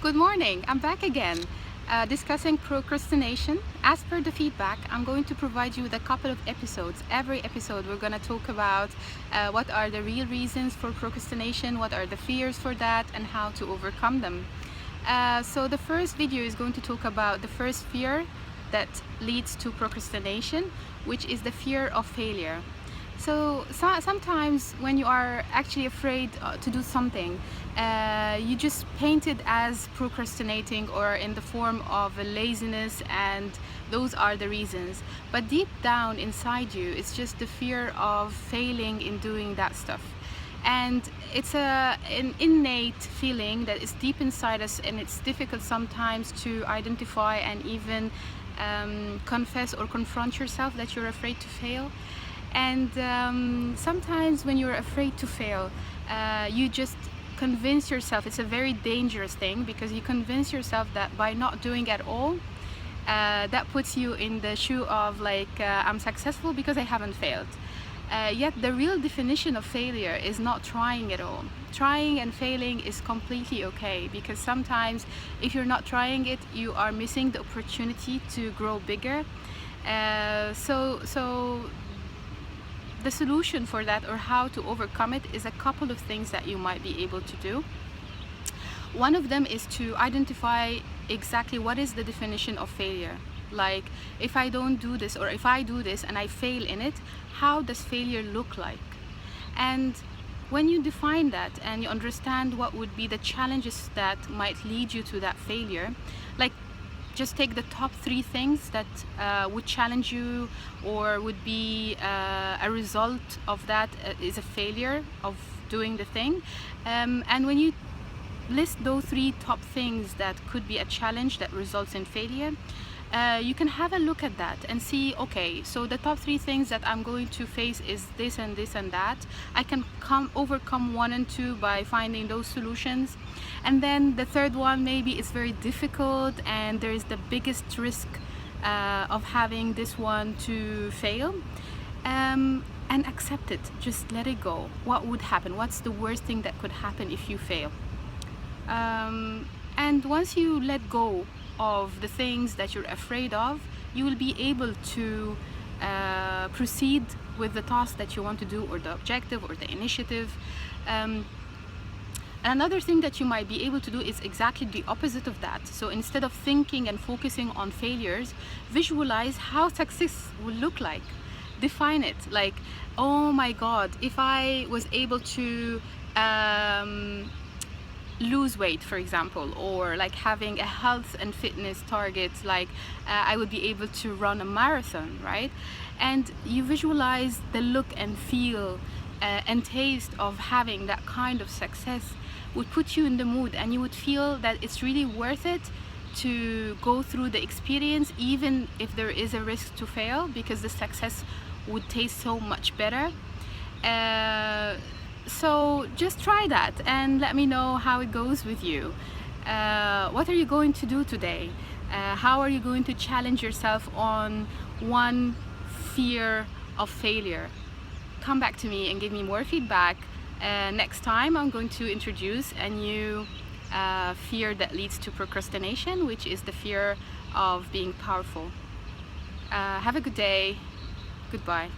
Good morning, I'm back again discussing procrastination. As per the feedback, I'm going to provide you with a couple of episodes. Every episode we're going to talk about what are the real reasons for procrastination, what are the fears for that, and how to overcome them. So the first video is going to talk about the first fear that leads to procrastination, which is the fear of failure. So sometimes when you are actually afraid to do something, you just paint it as procrastinating or in the form of a laziness, and those are the reasons. But deep down inside you, it's just the fear of failing in doing that stuff. And it's an innate feeling that is deep inside us, and it's difficult sometimes to identify and even confess or confront yourself that you're afraid to fail. And sometimes when you're afraid to fail, you just convince yourself, it's a very dangerous thing, because you convince yourself that by not doing at all, that puts you in the shoe of I'm successful because I haven't failed. Yet the real definition of failure is not trying at all. Trying and failing is completely okay, because sometimes if you're not trying it, you are missing the opportunity to grow bigger. So the solution for that, or how to overcome it, is a couple of things that you might be able to do. One of them is to identify exactly what is the definition of failure. Like, if I don't do this, or if I do this and I fail in it, how does failure look like? And when you define that and you understand what would be the challenges that might lead you to that failure, like, just take the top 3 things that would challenge you or would be a result of that is a failure of doing the thing. And when you list those 3 top things that could be a challenge that results in failure, you can have a look at that and see, okay, so the top 3 things that I'm going to face is this and this and that. I can overcome 1 and 2 by finding those solutions. And then the third one, maybe it's very difficult and there is the biggest risk of having this one to fail. And accept it, just let it go. What would happen? What's the worst thing that could happen if you fail? And once you let go of the things that you're afraid of, you will be able to proceed with the task that you want to do, or the objective, or the initiative. Another thing that you might be able to do is exactly the opposite of that. So instead of thinking and focusing on failures, visualize how success will look like. Define it, like, oh my God, if I was able to lose weight, for example, or like having a health and fitness target, like I would be able to run a marathon, right? And you visualize the look and feel and taste of having that kind of success would put you in the mood, and you would feel that it's really worth it to go through the experience, even if there is a risk to fail, because the success would taste so much better. So just try that and let me know how it goes with you. What are you going to do today? How are you going to challenge yourself on one fear of failure? Come back to me and give me more feedback. Next time I'm going to introduce a new fear that leads to procrastination, which is the fear of being powerful. Have a good day. Goodbye.